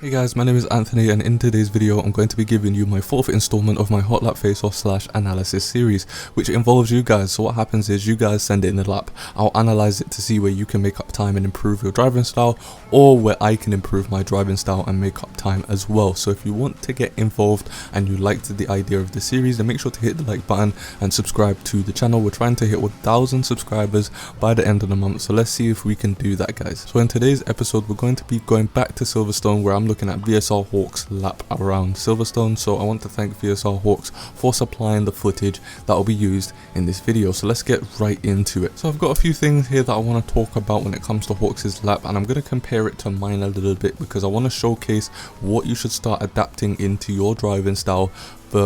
Hey guys, my name is Anthony, and in today's video I'm going to be giving you my fourth installment of my Hotlap face-off / analysis series, which involves you guys. So what happens is you guys send it in the lap, I'll analyze it to see where you can make up time and improve your driving style, or where I can improve my driving style and make up time as well. So if you want to get involved and you liked the idea of the series, then make sure to hit the like button and subscribe to the channel. We're trying to hit 1,000 subscribers by the end of the month, so let's see if we can do that, guys. So in today's episode we're going to be going back to Silverstone, where I'm looking at VSR HawkZ lap around Silverstone. So I want to thank VSR HawkZ for supplying the footage that will be used in this video. So let's get right into it. So I've got a few things here that I want to talk about when it comes to HawkZ's lap, and I'm going to compare it to mine a little bit because I want to showcase what you should start adapting into your driving style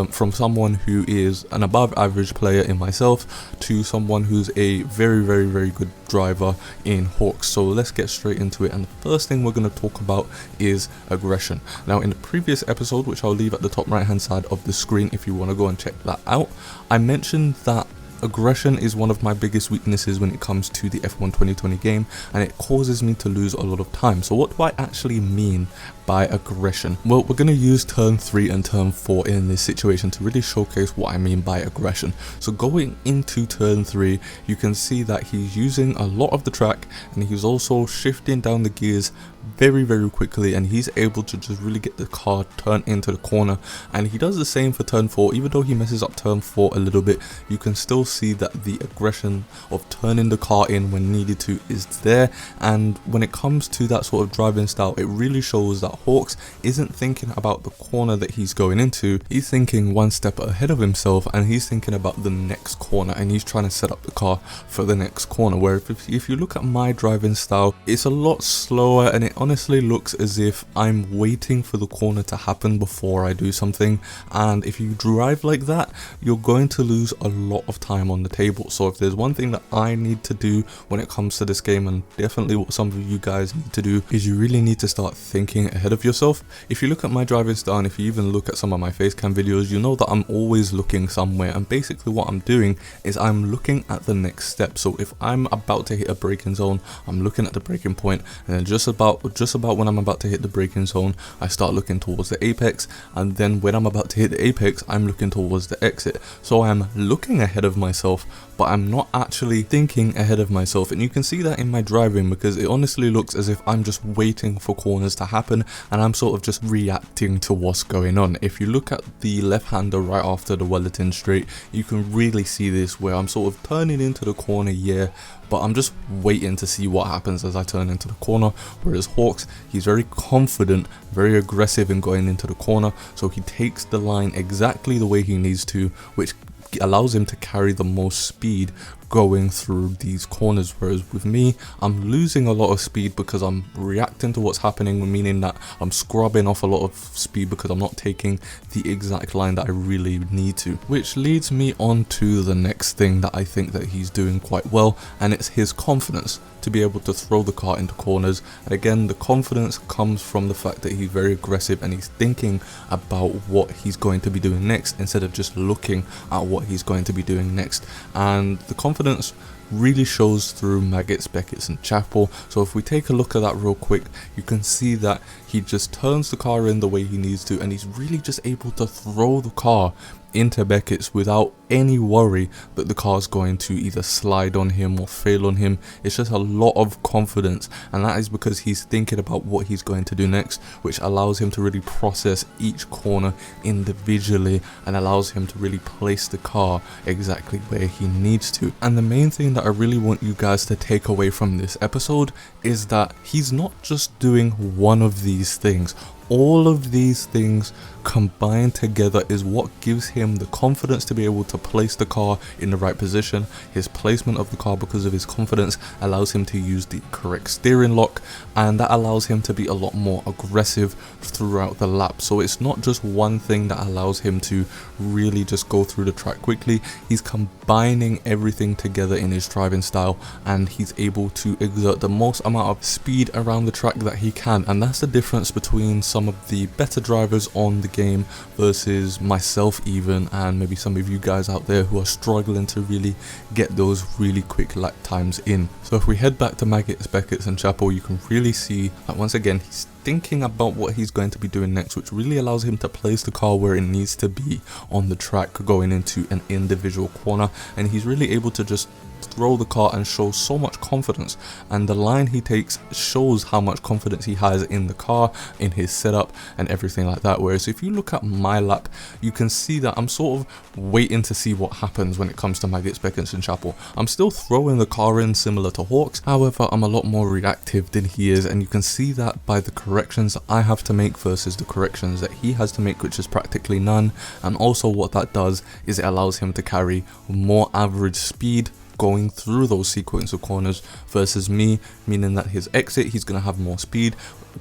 from someone who is an above average player in myself to someone who's a very good driver in HawkZ. So let's get straight into it, and the first thing we're going to talk about is aggression. Now in the previous episode, which I'll leave at the top right hand side of the screen if you want to go and check that out, I mentioned that aggression is one of my biggest weaknesses when it comes to the F1 2020 game, and it causes me to lose a lot of time. So what do I actually mean by aggression? Well, we're going to use turn 3 and turn 4 in this situation to really showcase what I mean by aggression. So going into turn 3, you can see that he's using a lot of the track, and he's also shifting down the gears very quickly, and he's able to just really get the car turned into the corner. And he does the same for turn 4. Even though he messes up turn 4 a little bit, you can still see that the aggression of turning the car in when needed to is there. And when it comes to that sort of driving style, it really shows that HawkZ isn't thinking about the corner that he's going into. He's thinking one step ahead of himself, and he's thinking about the next corner, and he's trying to set up the car for the next corner. Where if you look at my driving style, it's a lot slower, and it honestly looks as if I'm waiting for the corner to happen before I do something. And if you drive like that, you're going to lose a lot of time on the table. So if there's one thing that I need to do when it comes to this game, and definitely what some of you guys need to do, is you really need to start thinking ahead of yourself. If you look at my driving style, and if you even look at some of my facecam videos, you know that I'm always looking somewhere, and basically what I'm doing is I'm looking at the next step. So if I'm about to hit a braking zone, I'm looking at the braking point, and then just about when I'm about to hit the braking zone, I start looking towards the apex, and then when I'm about to hit the apex, I'm looking towards the exit. So I'm looking ahead of myself, but I'm not actually thinking ahead of myself. And you can see that in my driving, because it honestly looks as if I'm just waiting for corners to happen, and I'm sort of just reacting to what's going on. If you look at the left-hander right after the Wellerton straight, you can really see this, where I'm sort of turning into the corner, yeah, but I'm just waiting to see what happens as I turn into the corner. Whereas HawkZ, he's very confident, very aggressive in going into the corner, so he takes the line exactly the way he needs to, which allows him to carry the most speed going through these corners. Whereas with me, I'm losing a lot of speed because I'm reacting to what's happening, meaning that I'm scrubbing off a lot of speed because I'm not taking the exact line that I really need to. Which leads me on to the next thing that I think that he's doing quite well, and it's his confidence to be able to throw the car into corners. And again, the confidence comes from the fact that he's very aggressive, and he's thinking about what he's going to be doing next instead of just looking at what he's going to be doing next. And the confidence really shows through Maggots, Beckett's and Chapel. So if we take a look at that real quick, you can see that he just turns the car in the way he needs to, and he's really just able to throw the car into Beckett's without any worry that the car's going to either slide on him or fail on him. It's just a lot of confidence, and that is because he's thinking about what he's going to do next, which allows him to really process each corner individually and allows him to really place the car exactly where he needs to. And the main thing that I really want you guys to take away from this episode is that he's not just doing one of these things. All of these things combined together is what gives him the confidence to be able to place the car in the right position. His placement of the car, because of his confidence, allows him to use the correct steering lock, and that allows him to be a lot more aggressive throughout the lap. So it's not just one thing that allows him to really just go through the track quickly. He's combining everything together in his driving style, and he's able to exert the most amount of speed around the track that he can. And that's the difference between some of the better drivers on the game versus myself even, and maybe some of you guys out there who are struggling to really get those really quick lap times in. So if we head back to Maggots, Becketts and Chapel, you can really see that once again he's thinking about what he's going to be doing next, which really allows him to place the car where it needs to be on the track going into an individual corner, and he's really able to just throw the car and show so much confidence, and the line he takes shows how much confidence he has in the car, in his setup and everything like that. Whereas if you look at my lap, you can see that I'm sort of waiting to see what happens when it comes to Maggots, Becketts and Chapel. I'm still throwing the car in similar to HawkZ, however I'm a lot more reactive than he is, and you can see that by the corrections I have to make versus the corrections that he has to make, which is practically none. And also what that does is it allows him to carry more average speed going through those sequence of corners versus me, meaning that his exit he's going to have more speed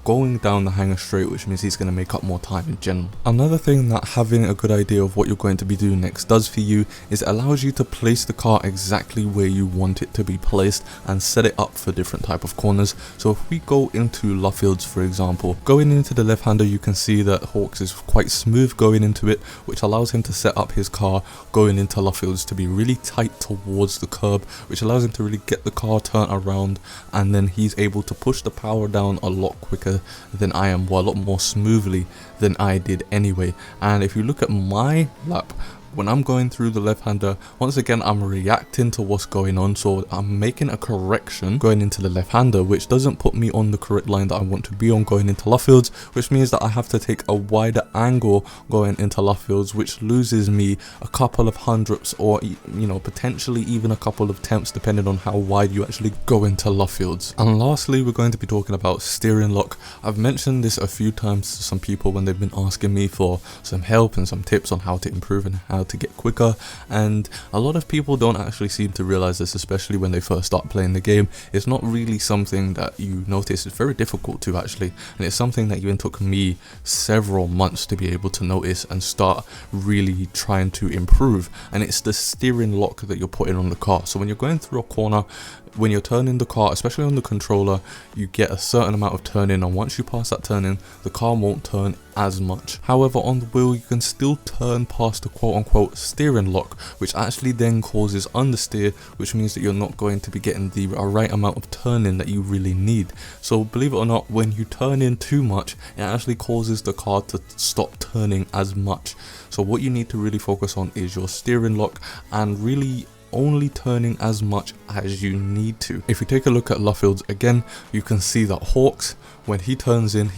going down the hanger straight, which means he's going to make up more time in general. Another thing that having a good idea of what you're going to be doing next does for you is it allows you to place the car exactly where you want it to be placed and set it up for different type of corners. So if we go into Luffields, for example, going into the left-hander, you can see that HawkZ is quite smooth going into it, which allows him to set up his car going into Luffields to be really tight towards the curb, which allows him to really get the car turned around, and then he's able to push the power down a lot quicker than I am, well, a lot more smoothly than I did anyway. And if you look at my lap, when I'm going through the left-hander, once again I'm reacting to what's going on, so I'm making a correction going into the left-hander, which doesn't put me on the correct line that I want to be on going into Luffields, which means that I have to take a wider angle going into Luffields, which loses me a couple of hundredths, or you know, potentially even a couple of tenths depending on how wide you actually go into Luffields. And lastly, we're going to be talking about steering lock. I've mentioned this a few times to some people when they've been asking me for some help and some tips on how to improve and how to get quicker, and a lot of people don't actually seem to realize this, especially when they first start playing the game. It's not really something that you notice. It's very difficult to actually, and it's something that even took me several months to be able to notice and start really trying to improve, and it's the steering lock that you're putting on the car. So when you're going through a corner, when you're turning the car, especially on the controller, you get a certain amount of turning, and once you pass that turning, the car won't turn as much. However, on the wheel you can still turn past the quote-unquote steering lock, which actually then causes understeer, which means that you're not going to be getting the right amount of turning that you really need. So believe it or not, when you turn in too much, it actually causes the car to stop turning as much. So what you need to really focus on is your steering lock, and really only turning as much as you need to. If you take a look at Luffields again, you can see that HawkZ, when he turns in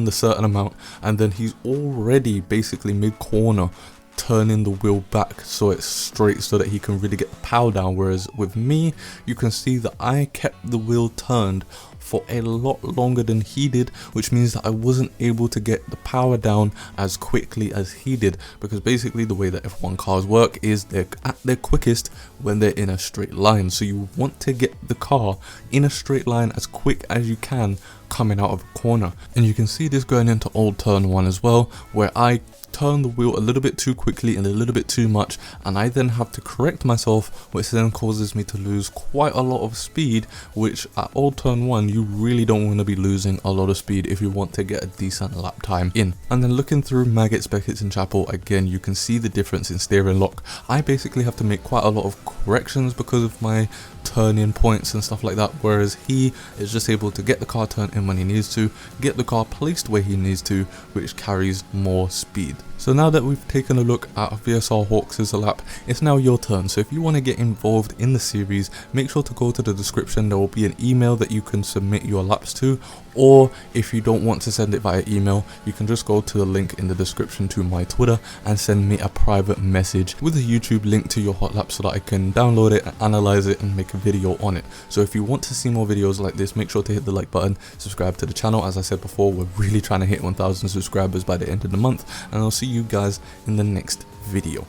the certain amount, and then he's already basically mid-corner turning the wheel back so it's straight so that he can really get the power down. Whereas with me, you can see that I kept the wheel turned for a lot longer than he did, which means that I wasn't able to get the power down as quickly as he did, because basically the way that F1 cars work is they're at their quickest when they're in a straight line. So you want to get the car in a straight line as quick as you can coming out of a corner. And you can see this going into old turn 1 as well, where I turn the wheel a little bit too quickly and a little bit too much, and I then have to correct myself, which then causes me to lose quite a lot of speed, which at old turn 1 you really don't want to be losing a lot of speed if you want to get a decent lap time in. And then looking through Maggots, Becketts and Chapel again, you can see the difference in steering lock. I basically have to make quite a lot of corrections because of my turn-in points and stuff like that, whereas he is just able to get the car turned in when he needs to, get the car placed where he needs to, which carries more speed. So now that we've taken a look at VSR HawkZ's lap, it's now your turn. So if you want to get involved in the series, make sure to go to the description. There will be an email that you can submit your laps to, or if you don't want to send it via email, you can just go to the link in the description to my Twitter and send me a private message with a YouTube link to your hot lap so that I can download it, analyze it and make a video on it. So if you want to see more videos like this, make sure to hit the like button, subscribe to the channel. As I said before, we're really trying to hit 1,000 subscribers by the end of the month, and I'll see you guys in the next video.